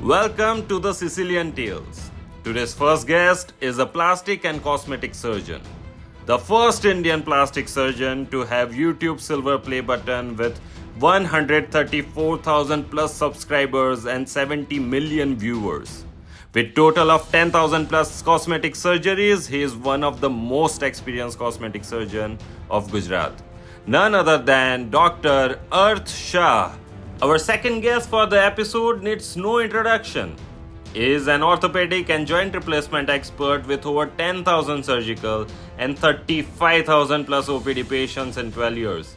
Welcome to the Sicilian Tales. Today's first guest is a plastic and cosmetic surgeon. The first Indian plastic surgeon to have YouTube silver play button with 134,000 plus subscribers and 70 million viewers. With total of 10,000 plus cosmetic surgeries, he is one of the most experienced cosmetic surgeon of Gujarat. None other than Dr. Arth Shah. Our second guest for the episode needs no introduction. He is an orthopedic and joint replacement expert with over 10,000 surgical and 35,000 plus OPD patients in 12 years.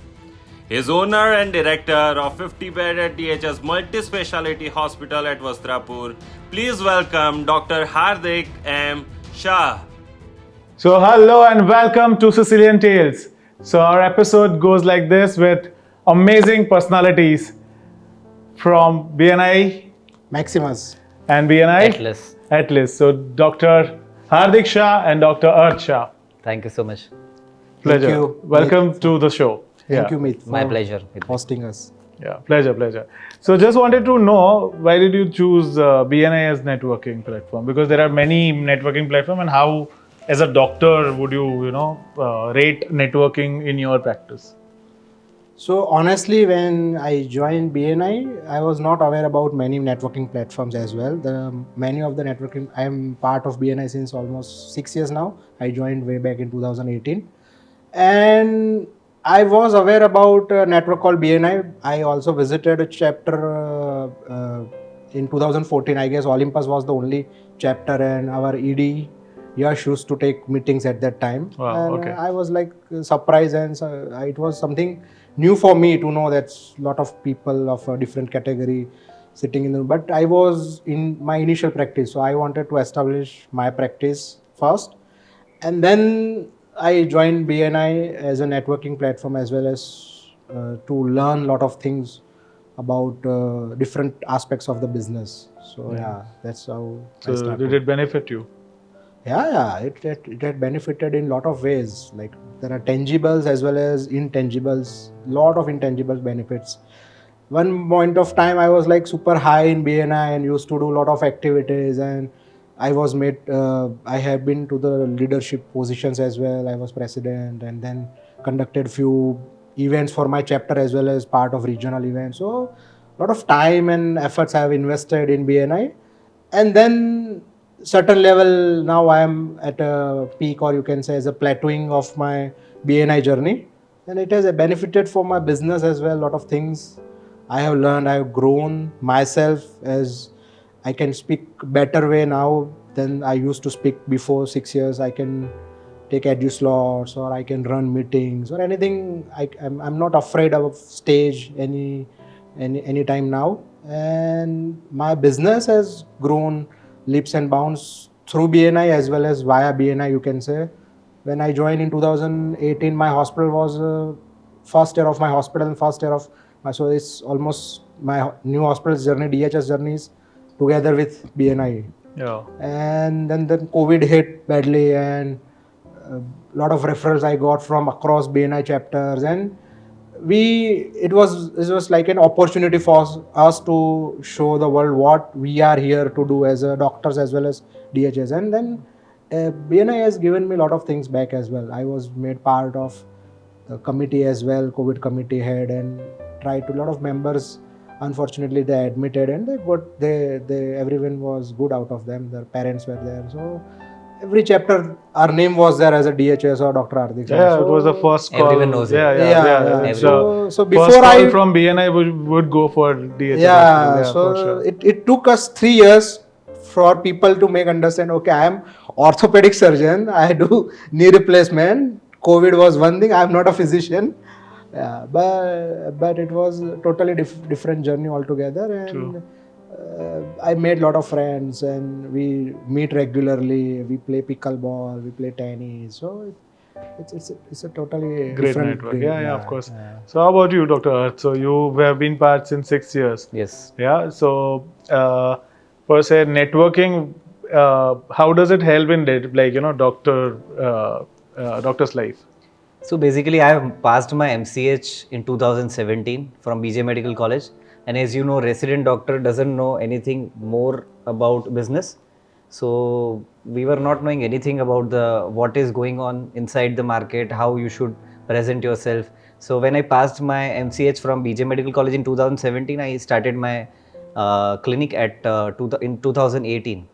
He is owner and director of 50-bedded DHS multi-speciality hospital at Vastrapur. Please welcome Dr. Hardik M. Shah. So hello and welcome to Sicilian Tales. So our episode goes like this with amazing personalities from BNI Maximus. and BNI Atlas. So Dr. Hardik Shah and Dr. Arth Shah. Thank you so much. Pleasure. Thank you. Welcome to the show. Thank you, Meet, for My pleasure. hosting us. Yeah, pleasure. So just wanted to know, why did you choose BNI as networking platform? Because there are many networking platforms, and how, as a doctor, would you rate networking in your practice? So honestly, when I joined BNI, I was not aware about many networking platforms as well. Many of the networking, I am part of BNI since almost 6 years now. I joined way back in 2018. And I was aware about a network called BNI. I also visited a chapter in 2014. I guess Olympus was the only chapter, and our ED Yash used to take meetings at that time. Wow, And okay. I was like surprised, and it was something new for me to know that a lot of people of a different category sitting in the room. But I was in my initial practice, so I wanted to establish my practice first, and then I joined BNI as a networking platform, as well as to learn a lot of things about different aspects of the business. So yeah, that's how I So started. did it benefit you? Yeah, it had benefited in a lot of ways. Like there are tangibles as well as intangibles, lot of intangible benefits. One point of time I was like super high in BNI and used to do a lot of activities, and I was made, I have been to the leadership positions as well. I was president and then conducted few events for my chapter as well as part of regional events. So a lot of time and efforts I have invested in BNI. And then certain level, now I am at a peak, or you can say as a plateauing of my BNI journey. And it has benefited for my business as well. A lot of things I have learned, I have grown myself, as I can speak better way now than I used to speak before 6 years. I can take edu slots, or I can run meetings or anything. I'm not afraid of stage any time now. And my business has grown leaps and bounds through BNI as well as via BNI, you can say. When I joined in 2018, my hospital was first year of my hospital and first year of my, so it's almost my new hospital's journey, DHS journeys together with BNI. Yeah. And then COVID hit badly, and a lot of referrals I got from across BNI chapters, and it was like an opportunity for us to show the world what we are here to do as doctors as well as DHS. And then BNI has given me a lot of things back as well. I was made part of the committee as well, COVID committee head, and tried to, a lot of members, unfortunately they admitted, and everyone was good out of them. Their parents were there, so every chapter our name was there as a DHS or Dr. Hardik. Yeah, So it was the first call. Everyone knows it. Yeah. It's, So first before call from BNI would go for DHS. so for sure. it took us 3 years for people to make understand, okay, I am orthopedic surgeon, I do knee replacement. COVID was one thing, I am not a physician. Yeah, but it was a totally different journey altogether. And I made a lot of friends, and we meet regularly. We play pickleball, we play tennis. So it's a totally Great different network. game. Yeah, of course. So how about you, Dr. Arth? So you have been part since 6 years. Yes. Yeah. So per se, networking, how does it help in doctor's life? So basically, I have passed my MCH in 2017 from BJ Medical College. And as you know, resident doctor doesn't know anything more about business. So we were not knowing anything about the what is going on inside the market, how you should present yourself. So when I passed my MCH from BJ Medical College in 2017, I started my clinic at in 2018.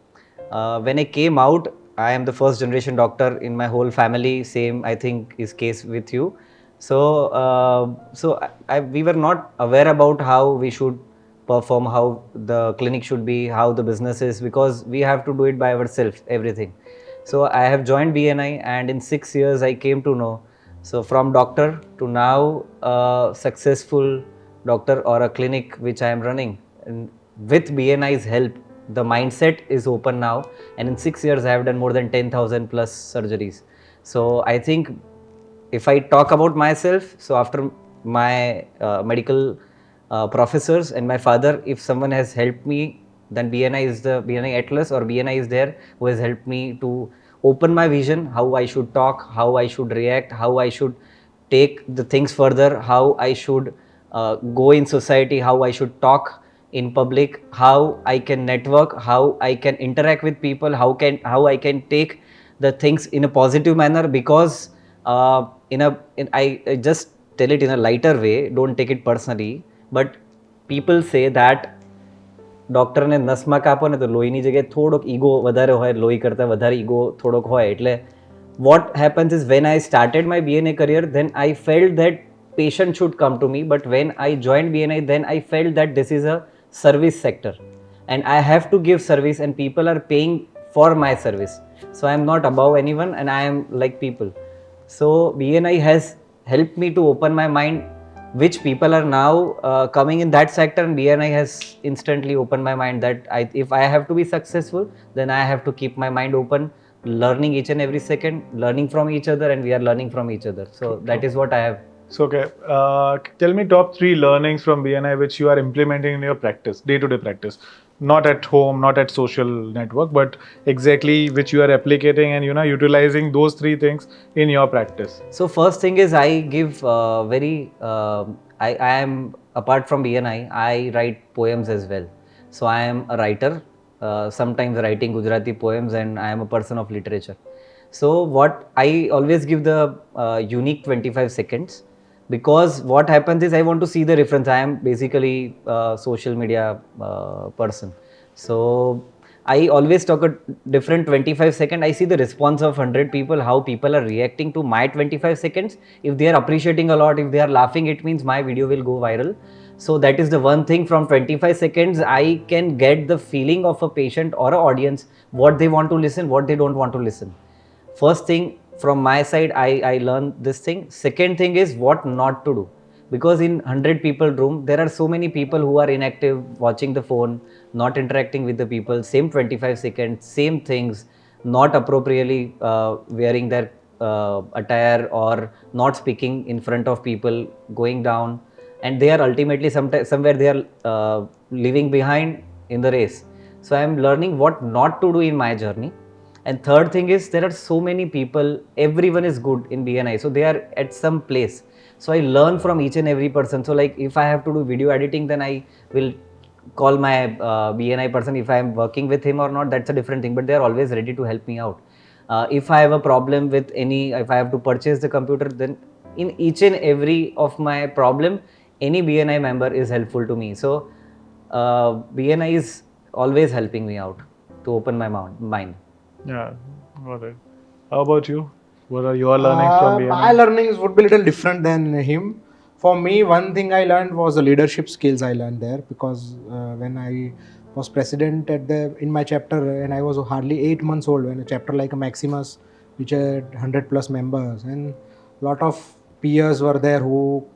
When I came out, I am the first generation doctor in my whole family. Same, I think, is case with you. So, we were not aware about how we should perform, how the clinic should be, how the business is, because we have to do it by ourselves, everything. So I have joined BNI, and in 6 years I came to know. So from doctor to now a successful doctor or a clinic which I am running, and with BNI's help, the mindset is open now, and in 6 years I have done more than 10,000 plus surgeries. So I think if I talk about myself, so after my medical professors and my father, if someone has helped me, then BNI is the BNI Atlas, or BNI is there who has helped me to open my vision, how I should talk, how I should react, how I should take the things further, how I should go in society, how I should talk in public, how I can network, how I can interact with people, how I can take the things in a positive manner. Because I just tell it in a lighter way, don't take it personally, but people say that ડૉક્ટરને નસમાં કાપો ને તો લોહીની જગ્યાએ થોડોક ego વધારે હોય, લોહી કરતાં વધારે ઈગો થોડોક હોય. એટલે what happens is, when I started my BNA career, then I felt that patient should come to me, but when I joined BNI, then I felt that this is a service sector and I have to give service, and people are paying for my service. So I am not above anyone, and I am like people. So BNI has helped me to open my mind, which people are now coming in that sector, and BNI has instantly opened my mind that if I have to be successful, then I have to keep my mind open, learning each and every second, learning from each other, and we are learning from each other. So that is what I have. So, okay, tell me top 3 learnings from BNI which you are implementing in your practice, day-to-day practice. Not at home, not at social network, but exactly which you are replicating and utilizing those 3 things in your practice. So first thing is, I give I am, apart from BNI, I write poems as well. So I am a writer, sometimes writing Gujarati poems, and I am a person of literature. So what I always give the unique 25 seconds, because what happens is I want to see the reference. I am basically a social media person. So I always talk a different 25 seconds. I see the response of 100 people, how people are reacting to my 25 seconds. If they are appreciating a lot, if they are laughing, it means my video will go viral. So that is the one thing. From 25 seconds, I can get the feeling of a patient or an audience, what they want to listen, what they don't want to listen. First thing from my side, I learned this thing. Second thing is what not to do, because in 100 people room, there are so many people who are inactive, watching the phone, not interacting with the people. Same 25 seconds, same things, not appropriately wearing their attire, or not speaking in front of people, going down, and they are ultimately somewhere they are leaving behind in the race. So I am learning what not to do in my journey. And third thing is, there are so many people, everyone is good in BNI, so they are at some place. So I learn from each and every person. So like, if I have to do video editing, then I will call my BNI person. If I am working with him or not, that's a different thing, but they are always ready to help me out. If I have a problem with if I have to purchase the computer, then in each and every of my problem, any BNI member is helpful to me. So BNI is always helping me out to open my mind. Yeah, got it. How about you? What are your learnings from BNI? My learnings would be a little different than him. For me, one thing I learned was the leadership skills I learned there, because when I was president in my chapter, and I was hardly 8 months old, when a chapter like a Maximus, which had 100 plus members, and lot of peers were there who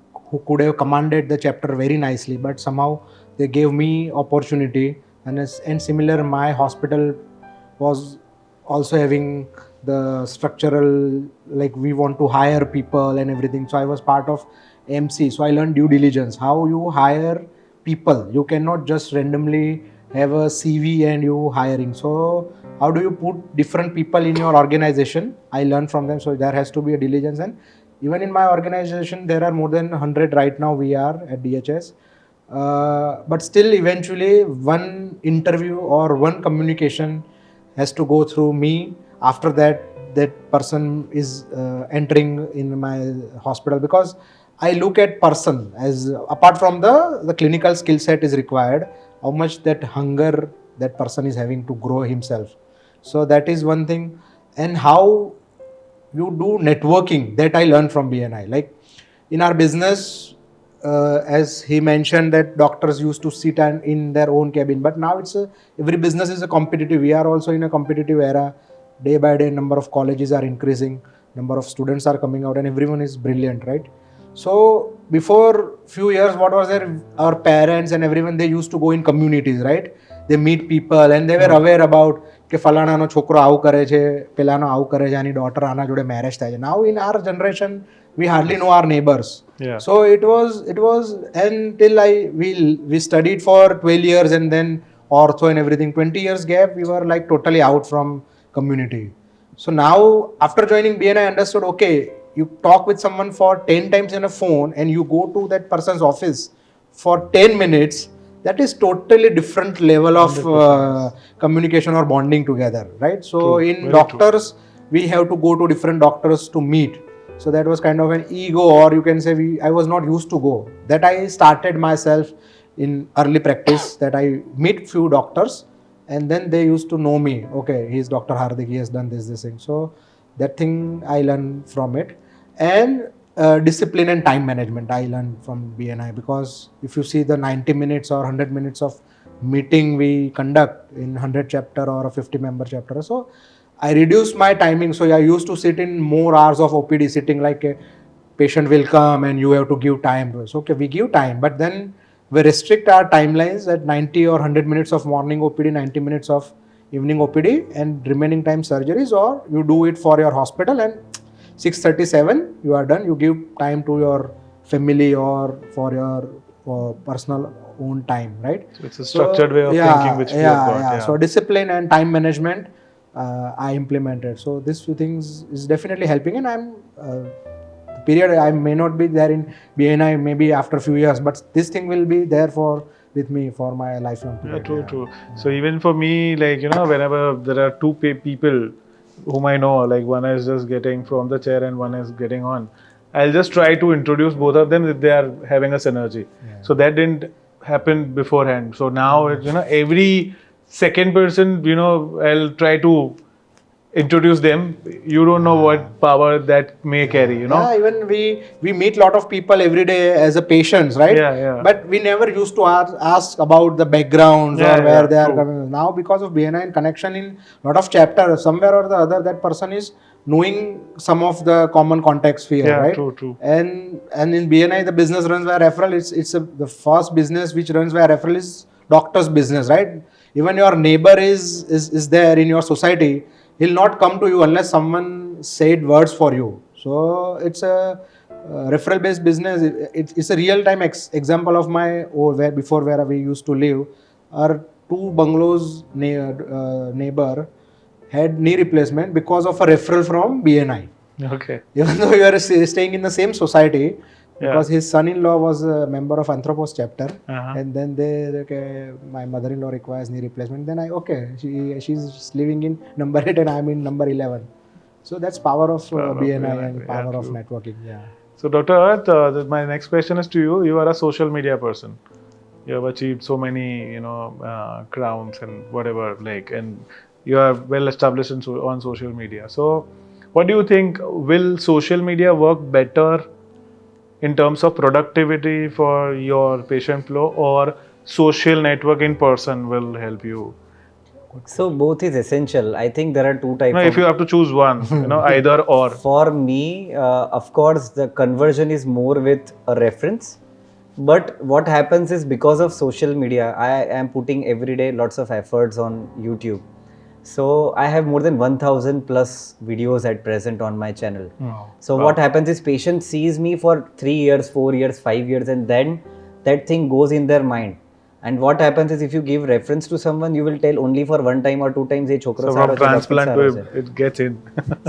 could have commanded the chapter very nicely, but somehow they gave me opportunity. And similar, my hospital was also having the structural, like we want to hire people and everything. So I was part of MC. So I learned due diligence, how you hire people. You cannot just randomly have a CV and you hiring. So how do you put different people in your organization? I learned from them. So there has to be a diligence, and Even in my organization, there are more than 100 right now. We are at DHS, but still, eventually, one interview or one communication has to go through me. After that, that person is entering in my hospital, because I look at person as, apart from the clinical skill set is required, how much that hunger that person is having to grow himself. So that is one thing. And how you do networking, that I learned from BNI. Like in our business, as he mentioned, that doctors used to sit and in their own cabin, but now every business is a competitive. We are also in a competitive era. Day by day, number of colleges are increasing, number of students are coming out, and everyone is brilliant, right? So before few years, what was there? Our parents and everyone, they used to go in communities, right? They meet people and they were aware about કે ફલાણાનો છોકરો આવું કરે છે, પેલાનો આવું કરે છે, આની daughter આના જોડે marriage થાય છે. Now in our generation, we hardly know our neighbors. Yeah. So it was until we studied for 12 years and then ortho and everything. 20 years gap, we were like totally out from community. So now after joining BNI, I understood, okay, you talk with someone for 10 times in a phone and you go to that person's office for 10 minutes, that is totally different level of communication or bonding together, right? So True, in very doctors, we have to go to different doctors to meet. So that was kind of an ego, or you can say I was not used to go. That I started myself in early practice, that I meet few doctors and then they used to know me. Okay, he's Dr. Hardik, he has done this thing. So that thing I learned from it. And discipline and time management I learned from BNI, because if you see the 90 minutes or 100 minutes of meeting we conduct in 100 chapter or a 50 member chapter, so I reduced my timing. So I used to sit in more hours of OPD, sitting like a patient will come and you have to give time. So okay, we give time, but then we restrict our timelines at 90 or 100 minutes of morning OPD, 90 minutes of evening OPD, and remaining time surgeries, or you do it for your hospital and 6:37 you are done. You give time to your family or for your personal own time, right? So it's a structured way of thinking which we have got. Yeah. So discipline and time management I implemented. So these few things is definitely helping, and I'm period I may not be there in BNI maybe after a few years, but this thing will be there with me for my lifelong period. Yeah, true. So even for me, like, whenever there are two people whom I know, like one is just getting from the chair and one is getting on, I'll just try to introduce both of them if they are having a synergy. So that didn't happen beforehand. So now, every second person, I'll try to introduce them. You don't know what power that may carry, Yeah, even we meet lot of people every day as a patients, right? Yeah. But we never used to ask about the backgrounds or where they are true. coming. Now because of BNI and connection in lot of chapters, somewhere or the other, that person is knowing some of the common context here, Yeah, right? true. And in BNI, the business runs by referral. The first business which runs by referral is doctor's business, right? Even your neighbor is there in your society, he'll not come to you unless someone said words for you. So it's a referral based business. It's a real time example of my where we used to live. Our two bungalows neighbor had knee replacement because of a referral from BNI. Okay. Even though we are staying in the same society, because his son-in-law was a member of Anthropos chapter, and then my mother-in-law requires knee replacement. Then she's living in number 8 and I'm in number 11. So that's power of BNI and power of networking. Yeah. So Dr. Arth, my next question is to you. You are a social media person. You have achieved so many, crowns and whatever, and you are well established on social media. So what do you think, will social media work better in terms of productivity for your patient flow, or social network in person will help you? So both is essential. I think there are two types. If you have to choose one, either or. For me, of course, the conversion is more with a reference. But what happens is, because of social media, I am putting every day lots of efforts on YouTube. So I have more than 1,000 plus videos at present on my channel. So what happens is, patient sees me for 3 years, 4 years, 5 years, and then that thing goes in their mind. And what happens is if you give reference to someone, you will tell only for one time or two times, "Hey, chokro So saro from છે, doctor transplant saro to છે." it gets in.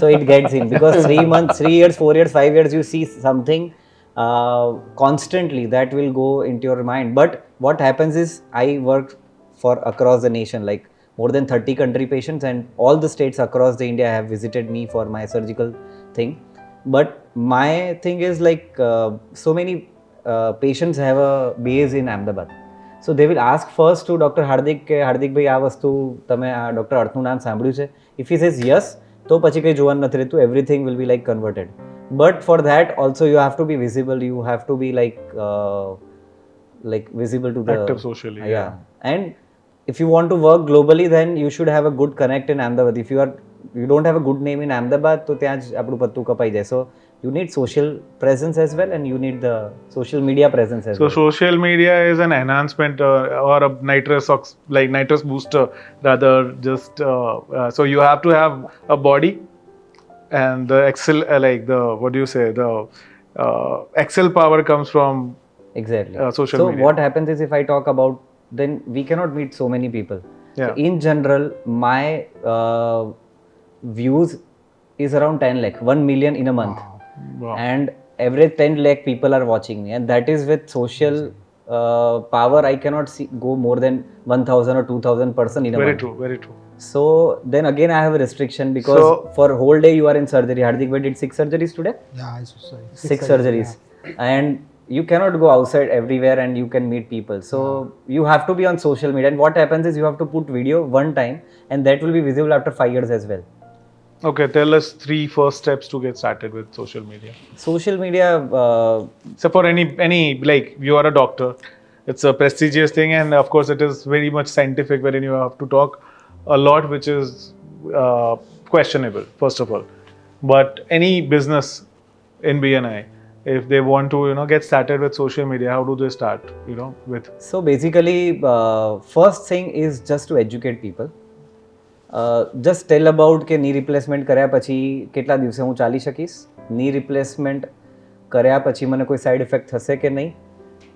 So it gets in because 3 months, 3 years, 4 years, 5 years, you see something constantly that will go into your mind. But what happens is I work for across the nation, like more than 30 country patients, and all the states across the India have visited me for my surgical thing. But my thing is like so many patients have a base in Ahmedabad. So they will ask first to Dr. Hardik કે હાર્દિક ભાઈ આ વસ્તુ તમે આ doctor અર્થનું નામ સાંભળ્યું છે. If he says yes, તો પછી કંઈ જોવાનું નથી રહેતું, everything will be like converted. But for that also you have to be visible, you have to be like visible to the Active socially, yeah. And if you want to work globally, then you should have a good connect in Ahmedabad. If you don't have a good name in Ahmedabad, તો ત્યાં જ આપણું પત્તું કપાઈ જાય. So you need social presence as well, and you need the social media presence as So well. social media is an enhancement or a nitrous booster rather. So you have to have a body and the excel what do you say, the excel power comes from Exactly. social so media. what happens is if I talk about, then we cannot meet so many people. Yeah. So in general, my views is around 10 lakh, 1 million in a month. Wow. And average 10 lakh people are watching me, and that is with social power. I cannot go more than 1000 or 2000 person in a Very month. true, very true. So then again I have a restriction because for whole day you are in surgery. Hardik bhai did 6 surgeries today. Yeah, sorry. 6 surgeries. And you cannot go outside everywhere and you can meet people. So you have to be on social media. And what happens is you have to put video one time, and that will be visible after 5 years as well. Okay, tell us 3 first steps to get started with social media. Social media, So for any like you are a doctor, it's a prestigious thing, and of course it is very much scientific, wherein you have to talk a lot which is questionable first of all. But any business in BNI, if they want to get started with social media, how do they start with? so basically first thing is just to educate people. Just tell about કે knee replacement કર્યા પછી કેટલા દિવસે હું ચાલી શકીશ, knee replacement કર્યા પછી મને કોઈ સાઇડ ઇફેક્ટ થશે કે નહીં,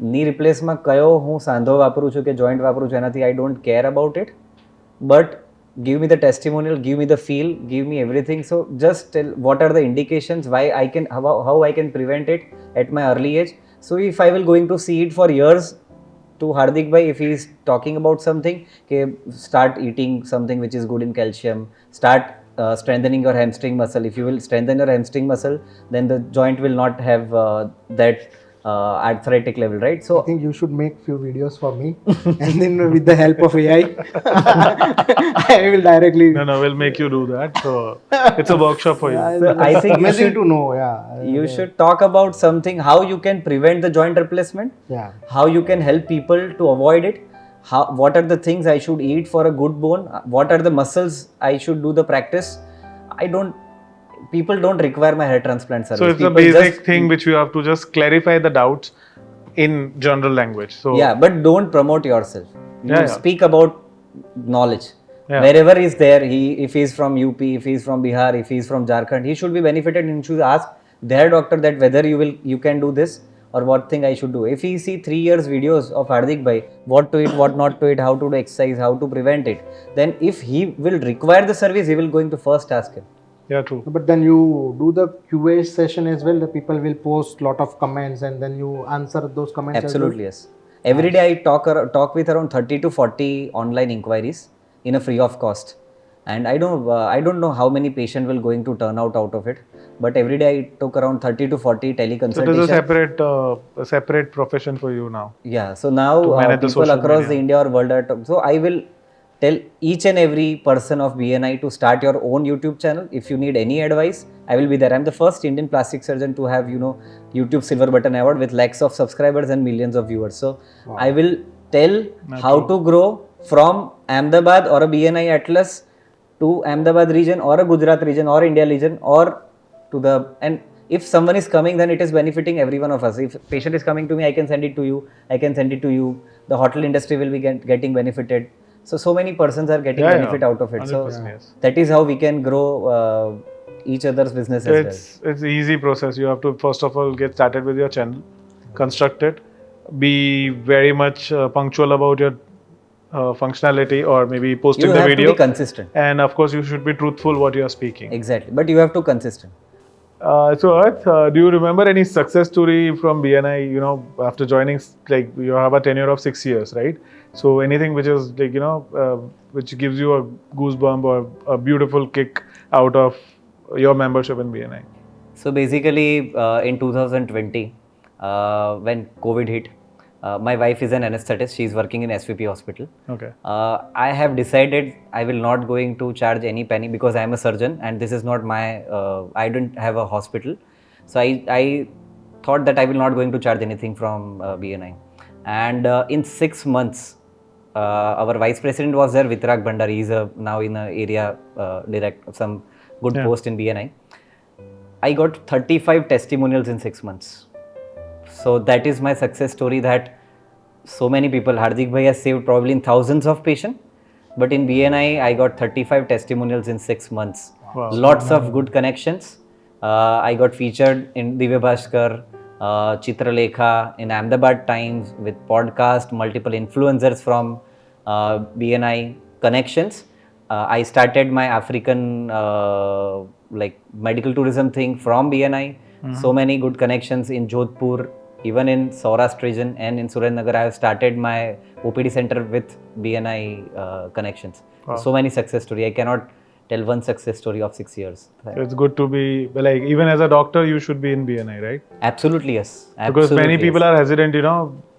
knee replaceમાં કયો હું સાંધો વાપરું છું કે જોઈન્ટ વાપરું છું, એનાથી I don't care about it, but give me the testimonial, give me the feel, give me everything. So just tell what are the indications, why I can, how I can prevent it at my early age. So if I will going to see it for years, to Hardik bhai, if he is talking about something, okay, start eating something which is good in calcium, start strengthening your hamstring muscle. If you will strengthen your hamstring muscle, then the joint will not have that arthritic level, right? So I think you should make few videos for me, and then with the help of AI, I will directly. No, we'll make you do that. So it's a workshop for you. So I think you amazing should, to know. Yeah. you should talk about something, how you can prevent the joint replacement, Yeah. how you can help people to avoid it, what are the things I should eat for a good bone, what are the muscles I should do the practice. People don't require my hair transplant service. So it's People a basic just, thing which you have to just clarify the doubts in general language. So yeah, but don't promote yourself. You Yeah. speak about knowledge. Yeah. Wherever he's there, if he's from UP, if he's from Bihar, if he's from Jharkhand, he should be benefited, and should ask their doctor that whether you can do this or what thing I should do. If he see 3 years videos of Hardik bhai, what to eat, what not to eat, how to do exercise, how to prevent it, then if he will require the service, he will going to first ask him. yeah, true. But then you do the QA session as well. The people will post lot of comments, and then you answer those comments. Absolutely, yes. Every day I talk with around 30 to 40 online inquiries in a free of cost, and I don't know how many patients will going to turn out of it, but every day I took around 30 to 40 So it teleconsultations. is a separate profession for you now. Yeah, so now manage the people social across media. the India or world are so I will tell each and every person of BNI to start your own YouTube channel. If you need any advice, I will be there. I'm the first Indian plastic surgeon to have YouTube Silver Button Award with lakhs of subscribers and millions of viewers. So I will tell how to grow from Ahmedabad or a BNI Atlas to Ahmedabad region or a Gujarat region or India region or to the, and if someone is coming, then it is benefiting every one of us. If patient is coming to me, I can send it to you, I can send it to you, the hotel industry will be getting benefited. So many persons are getting Yeah, benefit out of it. So 100%, yes. that is how we can grow each other's business as well. It's easy process. You have to first of all get started with your channel, construct it, be very much punctual about your functionality, or maybe posting You the have to video. be consistent. And of course, you should be truthful what you are speaking. Exactly. But you have to consistent. So Arth, do you remember any success story from BNI? You know, after joining, like you have a tenure of 6 years, right? So anything which is like which gives you a goosebump or a beautiful kick out of your membership in BNI? So basically, in 2020, when COVID hit, my wife is an anesthetist. She's working in SVP hospital. Okay. I have decided I will not going to charge any penny because I am a surgeon and this is not my. I don't have a hospital, so I thought that I will not going to charge anything from BNI. And in 6 months, our vice president was there, Vitrag Bhandari. He's now in a area direct some good post in BNI. I got 35 testimonials in 6 months. So that is my success story, that so many people, Hardik bhai has saved probably in thousands of patients, but in BNI I got 35 testimonials in 6 months. Wow. Lots of good connections. I got featured in Divya Bhaskar, Chitralekha, in Ahmedabad Times with podcast, multiple influencers from BNI connections. I started my African like medical tourism thing from BNI. So many good connections in Jodhpur, even in Saurashtra region and in Surendranagar. I have started my OPD center with BNI connections. Wow. So many success story. I cannot tell one success story of 6 years. So it's good to be like, even as a doctor, you should be in BNI, right? Absolutely yes. Because Absolutely many people yes. are hesitant,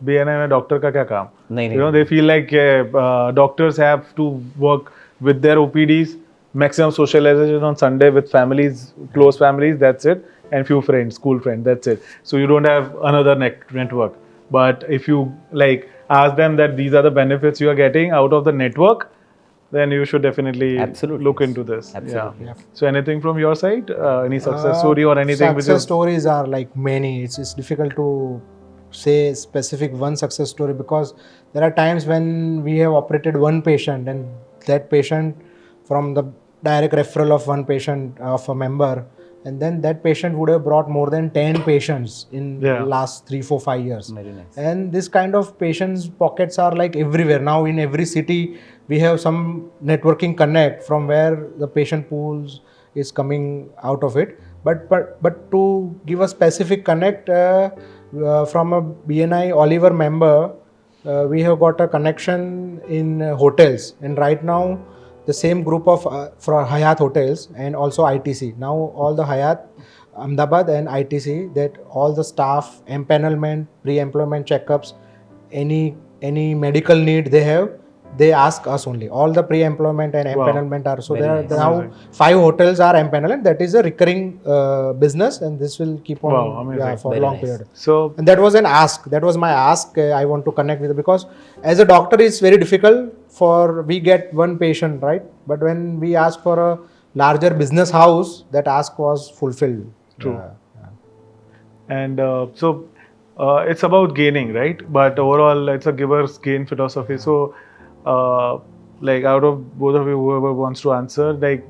BNI में doctor का क्या काम? नहीं, They feel like doctors have to work with their OPDs, maximum socialization on Sunday with families, close families, that's it, and few friends, school friends, that's it. So you don't have another network. But if you like ask them that these are the benefits you are getting out of the network, then you should definitely Absolutely, look yes. into this. Absolutely. Yeah. So anything from your side? Any success story or anything which Success is... stories are like many. It's difficult to say specific one success story, because there are times when we have operated one patient, and that patient, from the direct referral of one patient of a member, and then that patient would have brought more than 10 patients in last 3, 4, 5 years. Very nice. And this kind of patients pockets are like everywhere. Now in every city we have some networking connect from where the patient pools is coming out of it. But to give a specific connect from a BNI Oliver member, we have got a connection in hotels, and right now the same group of for Hyatt hotels and also ITC. Now all the Hyatt, Ahmedabad and ITC, that all the staff, empanelment, pre-employment checkups, any medical need they have, they ask us only. All the pre-employment and empanelment are, so Very there are nice. now 5 hotels are empaneled. That is a recurring business, and this will keep on Wow, amazing. for a Very long nice. period. So And that was an ask. That was my ask. I want to connect with it, because as a doctor, it's very difficult for we get one patient, right? But when we ask for a larger business house, that ask was fulfilled. True. And it's about gaining, right? But overall, it's a giver's gain philosophy. So, like out of both of you, whoever wants to answer, like,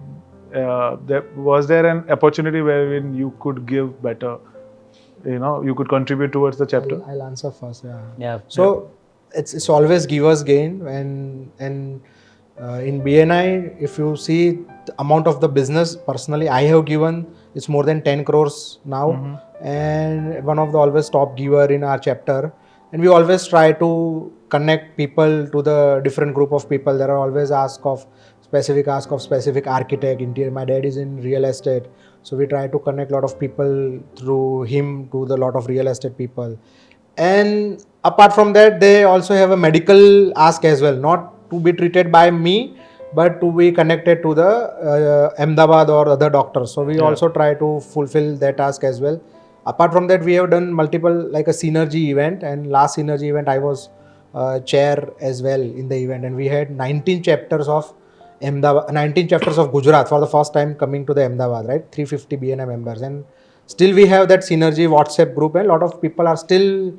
was there an opportunity wherein you could give better? You could contribute towards the chapter. I'll answer first. Yeah. So it's always givers gain, and in BNI, if you see the amount of the business, personally I have given, it's more than 10 crores now, and one of the always top giver in our chapter, and we always try to connect people to the different group of people. There are always ask of specific architect, interior. My dad is in real estate, so we try to connect a lot of people through him to the lot of real estate people. And apart from that, they also have a medical ask as well, not to be treated by me, but to be connected to the Ahmedabad or other doctors. So we also try to fulfill that task as well. Apart from that, we have done multiple, like a synergy event, and last synergy event I was chair as well in the event, and we had 19 chapters of Ahmedabad, 19 chapters of Gujarat for the first time coming to the Ahmedabad, right? 350 BNI members, and still we have that synergy WhatsApp group, and a lot of people are still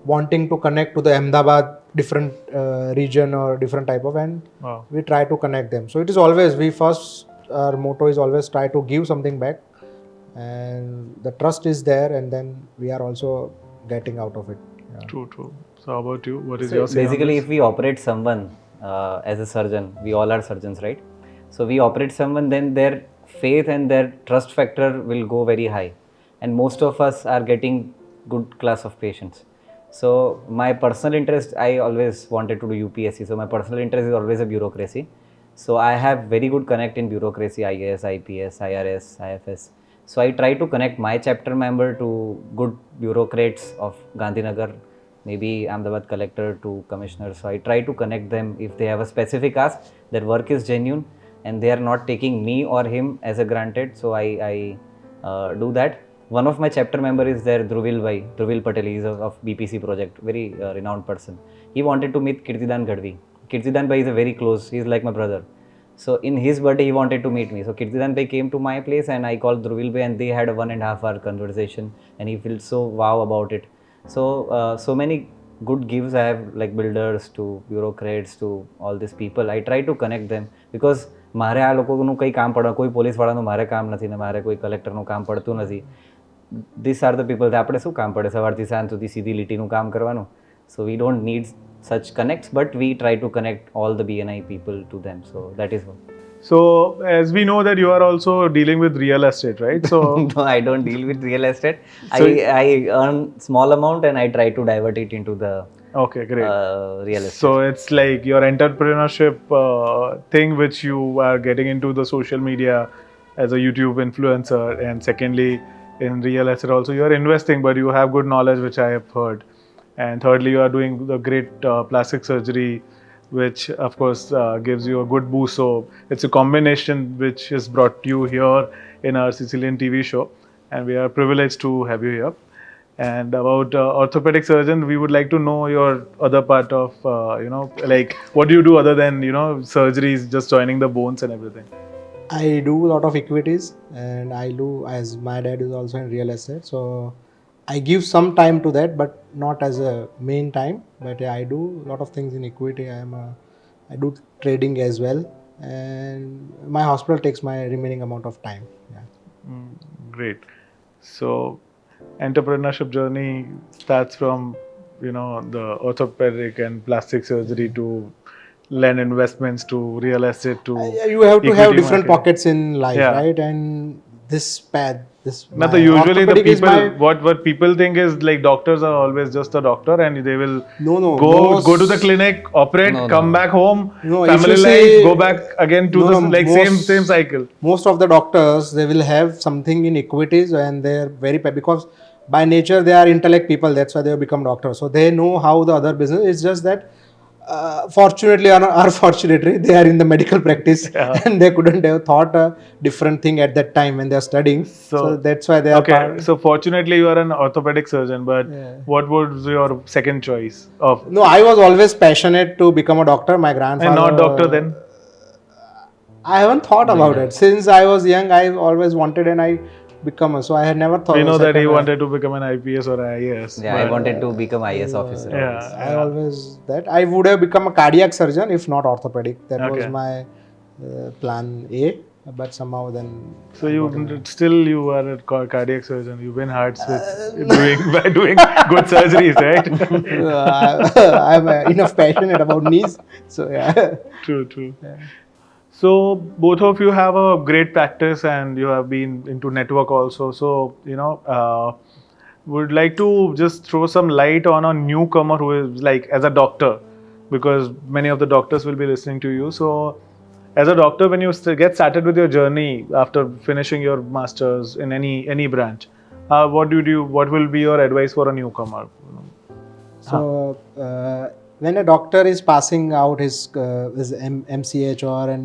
wanting to connect to the Ahmedabad different region or different type of, and we try to connect them. So it is always, our motto is always try to give something back, and the trust is there, and then we are also getting out of it. True. So how about you? What is So your say on basically, this? if we operate someone as a surgeon, we all are surgeons, right? So we operate someone, then their faith and their trust factor will go very high, and most of us are getting good class of patients. So my personal interest, I always wanted to do UPSC. So my personal interest is always a bureaucracy. So I have very good connect in bureaucracy, IAS, IPS, IRS, IFS. So I try to connect my chapter member to good bureaucrats of Gandhinagar, maybe Ahmedabad collector to commissioner. So I try to connect them if they have a specific ask, their work is genuine and they are not taking me or him as a granted. So I do that. One of my chapter member is there, Dhruvil Patel. He is of BPC project, very renowned person. He wanted to meet Kirtidan Gadvi. Kirtidan Bhai is a very close, he is like my brother. So in his birthday, he wanted to meet me. So Kirtidan Bhai came to my place and I called Dhruvil Bhai and they had a 1.5 hour conversation and he felt so wow about it. So many good gives I have, like builders to bureaucrats to all these people. I try to connect them because મારે આ લોકોનું કંઈ કામ પડે, કોઈ પોલીસવાળાનું મારે કામ નથી ને મારે કોઈ કલેક્ટરનું કામ પડતું નથી. These are the people that આપણે શું કામ પડે સવારથી સાંજ સુધી સીધી લીટીનું કામ કરવાનું. So we don't need such connects, but we try to connect all the BNI people to them. So that is what. So as we know that you are also dealing with real estate, right? So No, I don't deal with real estate. So I earn small amount and I try to divert it into the okay, great. real estate. So it's like your entrepreneurship thing which you are getting into the social media as a YouTube influencer, and secondly in real estate also you are investing, but you have good knowledge which I have heard, and thirdly you are doing the great plastic surgery which of course gives you a good boost. So it's a combination which has brought you here in our Sicilian TV show, and we are privileged to have you here. And about orthopedic surgeon, we would like to know your other part of like what do you do other than surgeries, just joining the bones and everything. I do a lot of equities, and I do, as my dad is also in real estate, so I give some time to that, but not as a main time. But yeah, I do a lot of things in equity. I do trading as well, and my hospital takes my remaining amount of time. Yeah. Great. So entrepreneurship journey starts from the orthopedic and plastic surgery to land investments to real estate to You have to have equity different market. pockets in life, Yeah. right? And this path, Now, my usually the orthopedic is people, my- what people think is like doctors are always just a doctor and they will No, go most- to the clinic, operate, No, come back home, No, if family you life, say- go back again to No, the no, like most- same cycle. Most of the doctors, they will have something in equities, and they're very because by nature they are intellect people. That's why they have become doctors. So they know how the other business. It's just that fortunately or unfortunately they are in the medical practice and they couldn't have thought a different thing at that time when they are studying. So that's why they are. Okay, so fortunately you are an orthopedic surgeon, but Yeah. what was your second choice of? No, I was always passionate to become a doctor. My grandfather. And not doctor then? I haven't thought about it since I was young. I always wanted, and I become a. So I had never thought. We know that he second- wanted to become an IPS or IAS. Yeah, I wanted to become IS officer. Yeah. I always that I would have become a cardiac surgeon if not orthopedic. That was Okay. my plan A, but somehow then. So you are a cardiac surgeon. You've been hearts with by doing good surgeries, right? I'm enough passionate about knees, so yeah. True. So both of you have a great practice and you have been into network also. So would like to just throw some light on a newcomer who is like as a doctor, because many of the doctors will be listening to you. So as a doctor, when you get started with your journey after finishing your masters in any branch, what will be your advice for a newcomer? So when a doctor is passing out his MCH or an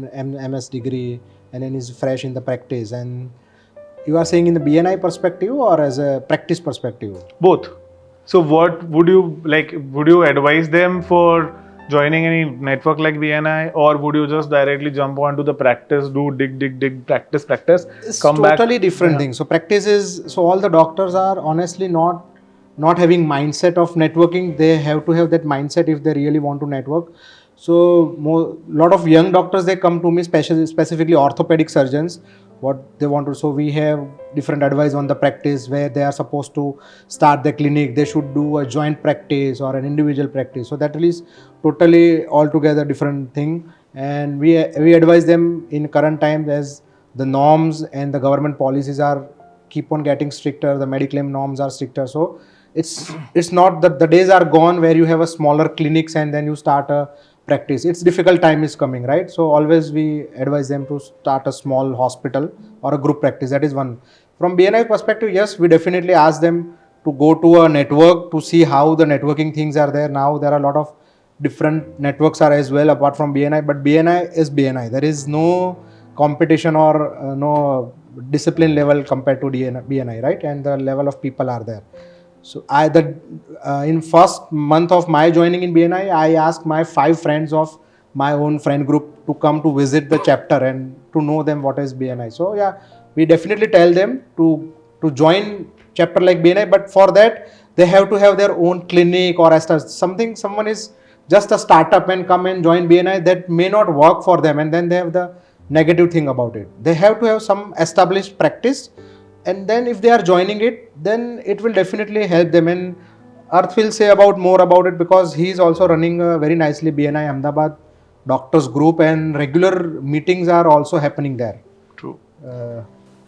MS degree and then is fresh in the practice, and you are saying in the BNI perspective or as a practice perspective? Both. So what would you like? Would you advise them for joining any network like BNI, or would you just directly jump onto the practice, do dig, practice, It's come back? totally different thing. So practice is, so all the doctors are honestly not having mindset of networking. They have to have that mindset if they really want to network. So lot of young doctors, they come to me, specifically orthopedic surgeons, what they want to. So we have different advice on the practice, where they are supposed to start the clinic, they should do a joint practice or an individual practice. So that is totally altogether different thing. And we advise them in current times, as the norms and the government policies are keep on getting stricter, the Mediclaim norms are stricter. So it's not that the days are gone where you have a smaller clinics and then you start a practice. It's difficult time is coming, right? So always we advise them to start a small hospital or a group practice. That is one. From BNI perspective, yes, we definitely ask them to go to a network to see how the networking things are there. Now there are a lot of different networks are as well apart from BNI, but BNI is BNI. There is no competition or no discipline level compared to BNI, right? And the level of people are there. So in first month of my joining in BNI, I asked my 5 friends of my own friend group to come to visit the chapter and to know them what is BNI. So yeah, we definitely tell them to join chapter like BNI, but for that they have to have their own clinic or someone is just a startup and come and join BNI, that may not work for them, and then they have the negative thing about it. They have to have some established practice, and then if they are joining it, then it will definitely help them. And Arth will say more about it, because he is also running very nicely BNI Ahmedabad doctors group, and regular meetings are also happening there. True.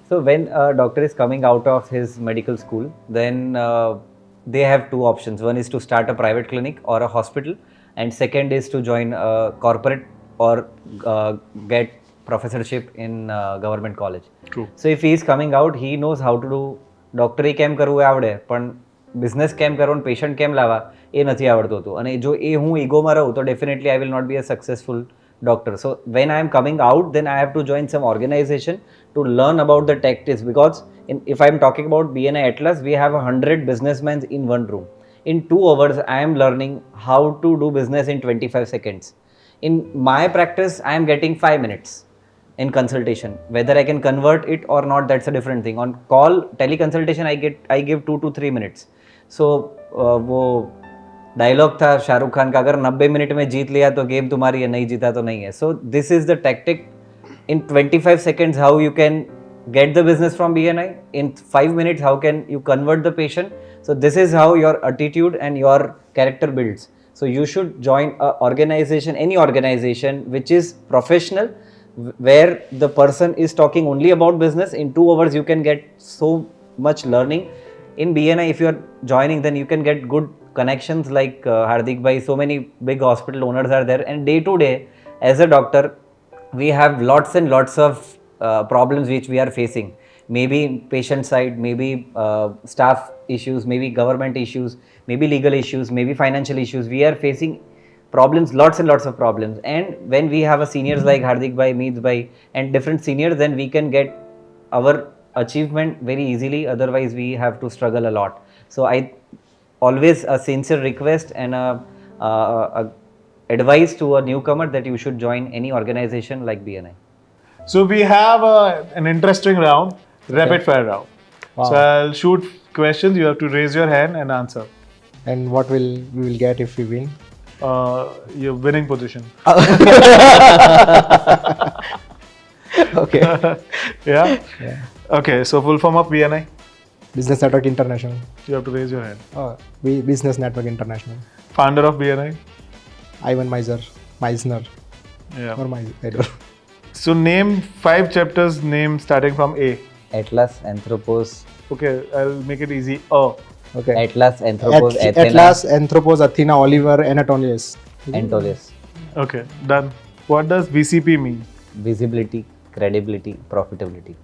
So when a doctor is coming out of his medical school, then they have 2 options. One is to start a private clinic or a hospital, and second is to join a corporate or get professorship in government college. True. So if he is coming out, he knows how to do ડોક્ટરી કેમ કરવું આવડે, પણ business કેમ કરવો, patient કેમ લાવવા એ નથી આવડતું હતું. અને જો એ હું ઈગોમાં રહું તો definitely I will not be a successful doctor. So when I am coming out, then I have to join some organization to learn about the tactics, because if I am talking about BNI Atlas, we have 100 businessmen in one room. In 2 hours, I am learning how to do business in 25 seconds. In my practice, I am getting 5 minutes in consultation. Whether I can convert it or not, that's a different thing. On call teleconsultation, I give 2 to 3 minutes. So वो dialogue था शाहरुख खान का, अगर 90 minute में जीत लिया तो game तुम्हारी है, नहीं जीता तो नहीं है. So this is the tactic. In 25 seconds how you can get the business from BNI. In 5 minutes how can you convert the patient. So this is how your attitude and your character builds. So you should join a organization, any organization which is professional, where the person is talking only about business. In 2 hours you can get so much learning. In BNI, if you are joining, then you can get good connections like Hardik bhai. So many big hospital owners are there, and day to day as a doctor we have lots and lots of problems which we are facing. Maybe patient side, maybe staff issues, maybe government issues, maybe legal issues, maybe financial issues. We are facing problems, lots and lots of problems. And when we have a seniors like Hardik bhai, Meet bhai and different seniors, then we can get our achievement very easily. Otherwise we have to struggle a lot. So I always a sincere request and a advice to a newcomer that you should join any organization like BNI. So we have an interesting round, rapid fire round. Wow. So I'll shoot questions. You have to raise your hand and answer. And what we will get if we win? Your winning position. Okay. Yeah? Okay. So full form of BNI. Business Network International. You have to raise your hand. Business Network International. Founder of BNI. Ivan Meisner. Yeah. Or Meisner. I don't know. So name 5 chapters. Name starting from A. Atlas, Anthropos. Okay, I'll make it easy. Okay. Atlas, Anthropos, Athena, Atlas, Anthropos, Athena, Oliver, Anatolius. Antolius. Okay, done. What does VCP mean? Visibility, credibility, profitability.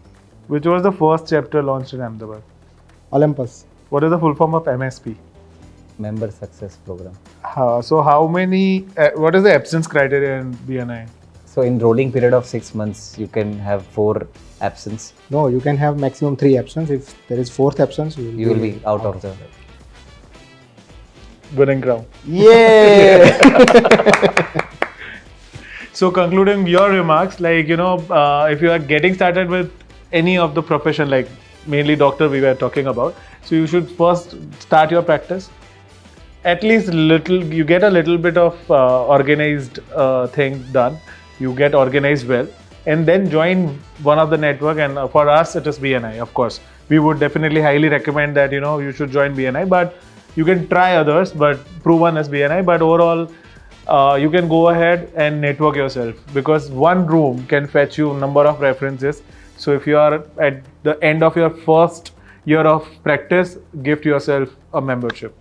Which was the first chapter launched in Ahmedabad? Olympus. What is the full form of MSP? Member Success Program. So how many, what is the absence criteria in BNI? So in rolling period of 6 months, you can have 4 absence. No, you can have maximum 3 absence. If there is 4th absence, You will be out of the... Winning crown. Yeah. So concluding your remarks, like, if you are getting started with any of the profession, like mainly doctor we were talking about, so you should first start your practice, at least little, you get a little bit of organized thing done. You get organized well, and then join one of the network. And for us, it is BNI. Of course, we would definitely highly recommend that you should join BNI. But you can try others, but proven as BNI. But overall, you can go ahead and network yourself, because one room can fetch you number of references. So if you are at the end of your first year of practice, gift yourself a membership.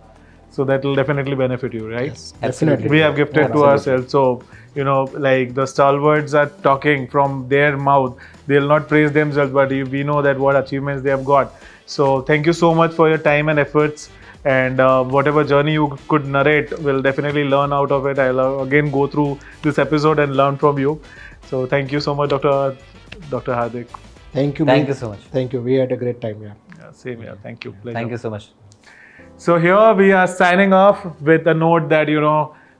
So that will definitely benefit you, right? Yes, definitely. We have gifted to Absolutely. ourselves. So, like the stalwarts are talking from their mouth. They'll not praise themselves, but we know that what achievements they have got. So thank you so much for your time and efforts. And whatever journey you could narrate, we'll definitely learn out of it. I'll again go through this episode and learn from you. So thank you so much, Dr. Hardik. Thank you. Thank Meet. you so much. Thank you. We had a great time. Yeah. Yeah, same here. Thank you. Pleasure. Thank you so much. So here we are signing off with a note that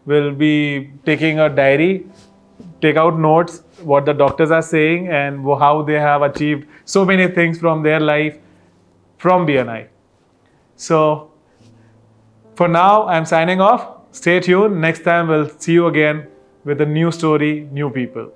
we'll be taking a diary, take out notes what the doctors are saying and how they have achieved so many things from their life from BNI. So for now, I'm signing off. Stay tuned. Next time we'll see you again with a new story, new people.